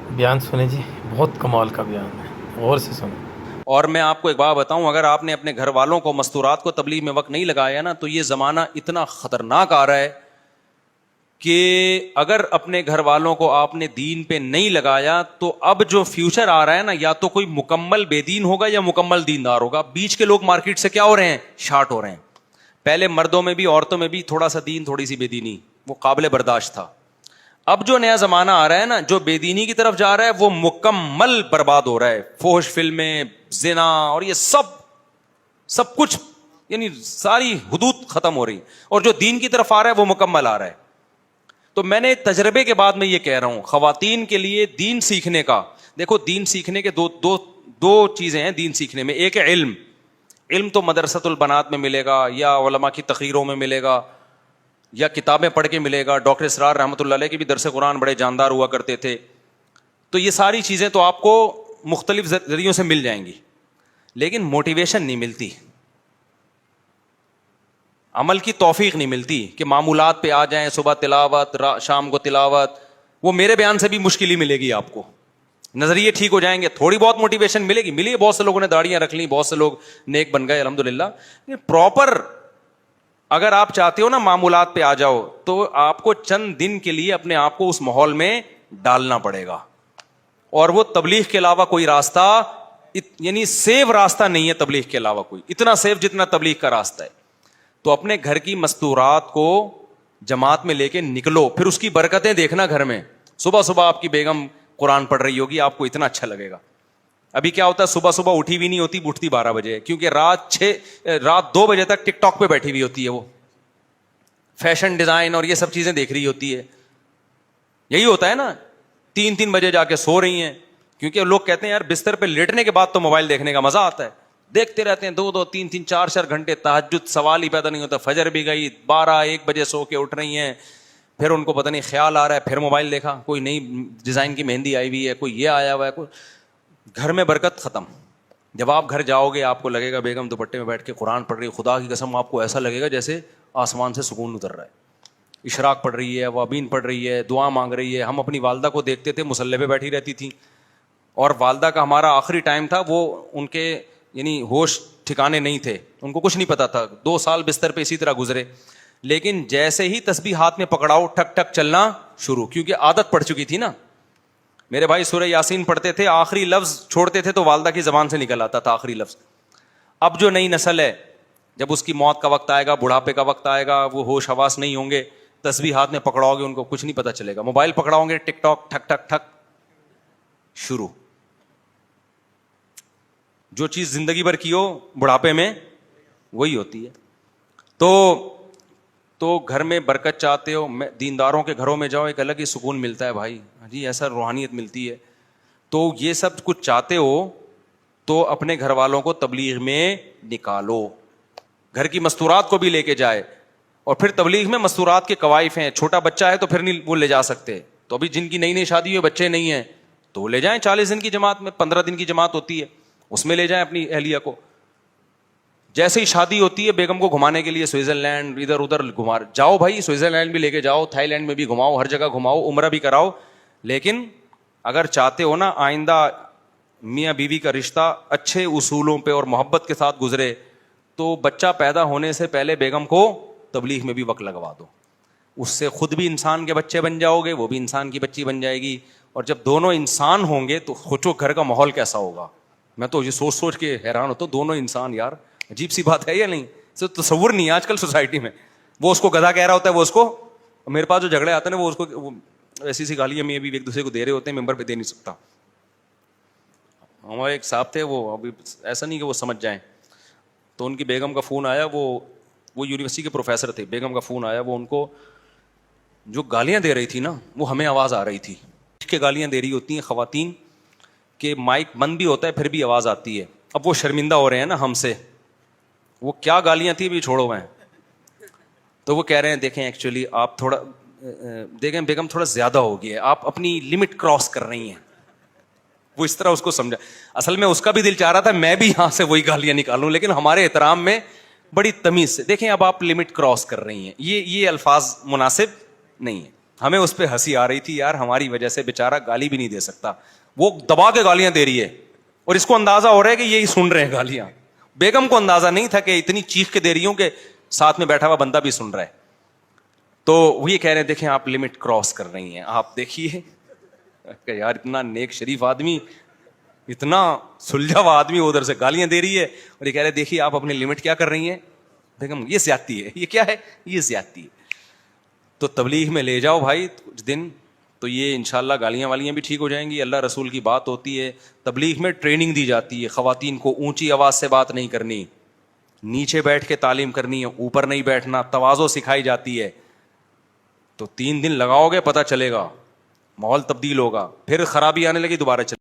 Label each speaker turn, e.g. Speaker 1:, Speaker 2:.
Speaker 1: بیان سنیں جی، بہت کمال کا بیان ہے، غور سے سنیں۔
Speaker 2: اور میں آپ کو ایک بات بتاؤں، اگر آپ نے اپنے گھر والوں کو مستورات کو تبلیغ میں وقت نہیں لگایا نا، تو یہ زمانہ اتنا خطرناک آ رہا ہے کہ اگر اپنے گھر والوں کو آپ نے دین پہ نہیں لگایا تو اب جو فیوچر آ رہا ہے نا، یا تو کوئی مکمل بے دین ہوگا یا مکمل دیندار ہوگا۔ بیچ کے لوگ مارکیٹ سے کیا ہو رہے ہیں؟ شارٹ ہو رہے ہیں۔ پہلے مردوں میں بھی عورتوں میں بھی تھوڑا سا دین تھوڑی سی بے دینی وہ قابل برداشت تھا۔ اب جو نیا زمانہ آ رہا ہے نا، جو بے دینی کی طرف جا رہا ہے، وہ مکمل برباد ہو رہا ہے۔ فحش فلمیں، زنا اور یہ سب کچھ، یعنی ساری حدود ختم ہو رہی، اور جو دین کی طرف آ رہا ہے وہ مکمل آ رہا ہے۔ تو میں نے تجربے کے بعد میں یہ کہہ رہا ہوں، خواتین کے لیے دین سیکھنے کا، دیکھو دین سیکھنے کے دو چیزیں ہیں دین سیکھنے میں۔ ایک ہے علم، علم تو مدرسۃ البنات میں ملے گا، یا علماء کی تقریروں میں ملے گا، یا کتابیں پڑھ کے ملے گا۔ ڈاکٹر اسرار رحمۃ اللہ علیہ کے بھی درس قرآن بڑے جاندار ہوا کرتے تھے۔ تو یہ ساری چیزیں تو آپ کو مختلف ذریعوں سے مل جائیں گی، لیکن موٹیویشن نہیں ملتی، عمل کی توفیق نہیں ملتی کہ معمولات پہ آ جائیں، صبح تلاوت، شام کو تلاوت۔ وہ میرے بیان سے بھی مشکل ہی ملے گی آپ کو، نظریے ٹھیک ہو جائیں گے، تھوڑی بہت موٹیویشن ملے گی، ملی ہے، بہت سے لوگوں نے داڑیاں رکھ لی، بہت سے لوگ نیک بن گئے الحمدللہ۔ پراپر اگر آپ چاہتے ہو نا معمولات پہ آ جاؤ، تو آپ کو چند دن کے لیے اپنے آپ کو اس ماحول میں ڈالنا پڑے گا، اور وہ تبلیغ کے علاوہ کوئی راستہ، یعنی سیف راستہ نہیں ہے تبلیغ کے علاوہ کوئی، اتنا سیف جتنا تبلیغ کا راستہ ہے۔ تو اپنے گھر کی مستورات کو جماعت میں لے کے نکلو، پھر اس کی برکتیں دیکھنا گھر میں۔ صبح صبح آپ کی بیگم قرآن پڑھ رہی ہوگی، آپ کو اتنا اچھا لگے گا۔ ابھی کیا ہوتا ہے، صبح صبح اٹھی بھی نہیں ہوتی، اٹھتی 12 بجے، کیونکہ رات 2 بجے تک ٹک ٹاک پہ بیٹھی ہوئی ہوتی ہے، وہ فیشن ڈیزائن اور یہ سب چیزیں دیکھ رہی ہوتی ہے۔ یہی ہوتا ہے نا، 3 بجے جا کے سو رہی ہیں، کیونکہ لوگ کہتے ہیں یار بستر پہ لیٹنے کے بعد تو موبائل دیکھنے کا مزہ آتا ہے، دیکھتے رہتے ہیں 2 3 4 گھنٹے، تہجد سوال ہی پیدا نہیں ہوتا۔ فجر بھی گئی، 12 1 بجے سو کے اٹھ رہی ہیں، پھر ان کو پتہ نہیں خیال آ رہا ہے، پھر موبائل دیکھا، کوئی نئی ڈیزائن کی مہندی آئی ہوئی ہے، کوئی یہ آیا ہوا ہے، کوئی گھر میں برکت ختم۔ جب آپ گھر جاؤ گے آپ کو لگے گا بیگم دوپٹے میں بیٹھ کے قرآن پڑھ رہی ہے، خدا کی قسم آپ کو ایسا لگے گا جیسے آسمان سے سکون اتر رہا ہے۔ اشراق پڑھ رہی ہے، وابین پڑھ رہی ہے، دعا مانگ رہی ہے۔ ہم اپنی والدہ کو دیکھتے تھے مصلی پہ بیٹھی رہتی تھی، اور والدہ کا ہمارا آخری ٹائم تھا، وہ ان کے یعنی ہوش ٹھکانے نہیں تھے، ان کو کچھ نہیں پتا تھا، 2 سال بستر پہ اسی طرح گزرے۔ لیکن جیسے ہی تسبیح ہاتھ میں پکڑاؤ، ٹھک ٹھک چلنا شروع، کیونکہ عادت پڑ چکی تھی نا۔ میرے بھائی سورہ یاسین پڑھتے تھے، آخری لفظ چھوڑتے تھے تو والدہ کی زبان سے نکل آتا تھا آخری لفظ۔ اب جو نئی نسل ہے، جب اس کی موت کا وقت آئے گا، بڑھاپے کا وقت آئے گا، وہ ہوش حواس نہیں ہوں گے، تسبیح ہاتھ میں پکڑاؤ گے ان کو کچھ نہیں پتا چلے گا، موبائل پکڑاؤ گے، ٹک ٹاک ٹھک ٹھک ٹھک شروع۔ جو چیز زندگی بھر کی ہو بڑھاپے میں وہی ہوتی ہے۔ تو گھر میں برکت چاہتے ہو، دینداروں کے گھروں میں جاؤ، ایک الگ ہی سکون ملتا ہے بھائی جی، ایسا روحانیت ملتی ہے۔ تو یہ سب کچھ چاہتے ہو تو اپنے گھر والوں کو تبلیغ میں نکالو، گھر کی مستورات کو بھی لے کے جائے۔ اور پھر تبلیغ میں مستورات کے قوائف ہیں، چھوٹا بچہ ہے تو پھر نہیں وہ لے جا سکتے، تو ابھی جن کی نئی شادی ہوئی بچے نہیں ہیں تو وہ لے جائیں 40 دن کی جماعت میں، 15 دن کی جماعت ہوتی ہے، اس میں لے جائیں اپنی اہلیہ کو۔ جیسے ہی شادی ہوتی ہے بیگم کو گھمانے کے لیے سوئٹزرلینڈ ادھر ادھر گھما جاؤ بھائی، سوئٹزرلینڈ بھی لے کے جاؤ، تھائی لینڈ میں بھی گھماؤ، ہر جگہ گھماؤ، عمرہ بھی کراؤ۔ لیکن اگر چاہتے ہو نا آئندہ میاں بیوی کا رشتہ اچھے اصولوں پہ اور محبت کے ساتھ گزرے، تو بچہ پیدا ہونے سے پہلے بیگم کو تبلیغ میں بھی وقت لگوا دو، اس سے خود بھی انسان کے بچے بن جاؤ گے، وہ بھی انسان کی بچی بن جائے گی، اور جب دونوں انسان ہوں گے تو سوچو گھر کا ماحول کیسا ہوگا۔ میں تو یہ سوچ کے حیران ہوتا ہوں، دونوں انسان، یار عجیب سی بات ہے یا نہیں؟ تصور نہیں ہے آج کل سوسائٹی میں۔ وہ اس کو گدھا کہہ رہا ہوتا ہے، وہ اس کو، میرے پاس جو جھگڑے آتے ہیں نا، وہ اس کو ایسی سی گالیاں میں ابھی ایک دوسرے کو دے رہے ہوتے ہیں، ممبر پہ دے نہیں سکتا۔ ہمارے ایک صاحب تھے، وہ ابھی ایسا نہیں کہ وہ سمجھ جائیں، تو ان کی بیگم کا فون آیا، وہ یونیورسٹی کے پروفیسر تھے، بیگم کا فون آیا، وہ ان کو جو گالیاں دے رہی تھی نا، وہ ہمیں آواز آ رہی تھی کہ گالیاں دے رہی ہوتی ہیں خواتین کہ مائک بند بھی ہوتا ہے پھر بھی آواز آتی ہے۔ اب وہ شرمندہ ہو رہے ہیں نا ہم سے، وہ کیا گالیاں تھی بھی چھوڑو میں، تو وہ کہہ رہے ہیں دیکھیں ایکچولی آپ تھوڑا دیکھیں بیگم تھوڑا زیادہ ہو گیا ہے، آپ اپنی لمٹ کراس کر رہی ہیں۔ وہ اس طرح اس کو سمجھا، اصل میں اس کا بھی دل چاہ رہا تھا میں بھی یہاں سے وہی گالیاں نکالوں، لیکن ہمارے احترام میں بڑی تمیز سے، دیکھیں اب آپ لمٹ کراس کر رہی ہیں، یہ الفاظ مناسب نہیں ہے۔ ہمیں اس پہ ہنسی آ رہی تھی یار, ہماری وجہ سے بیچارہ گالی بھی نہیں دے سکتا, وہ دبا کے گالیاں دے رہی ہے اور اس کو اندازہ ہو رہا ہے کہ یہی سن رہے ہیں گالیاں. بیگم کو اندازہ نہیں تھا کہ اتنی چیخ کے دے رہی ہوں کہ ساتھ میں بیٹھا ہوا بندہ بھی سن رہا ہے. تو وہ یہ کہہ رہے ہیں دیکھیں آپ لمٹ کراس کر رہی ہیں, آپ دیکھیے کہ یار اتنا نیک شریف آدمی, اتنا سلجھا ہوا آدمی ادھر سے گالیاں دے رہی ہے اور یہ کہہ رہے دیکھیے آپ اپنی لمٹ کیا کر رہی ہیں. بیگم یہ زیادتی ہے, یہ کیا ہے, یہ زیادتی ہے. تو تبلیغ میں لے جاؤ بھائی کچھ دن, تو یہ انشاءاللہ گالیاں والیاں بھی ٹھیک ہو جائیں گی. اللہ رسول کی بات ہوتی ہے, تبلیغ میں ٹریننگ دی جاتی ہے, خواتین کو اونچی آواز سے بات نہیں کرنی, نیچے بیٹھ کے تعلیم کرنی ہے, اوپر نہیں بیٹھنا, تواضع سکھائی جاتی ہے. تو 3 دن لگاؤ گے پتہ چلے گا, ماحول تبدیل ہوگا, پھر خرابی آنے لگی دوبارہ چلے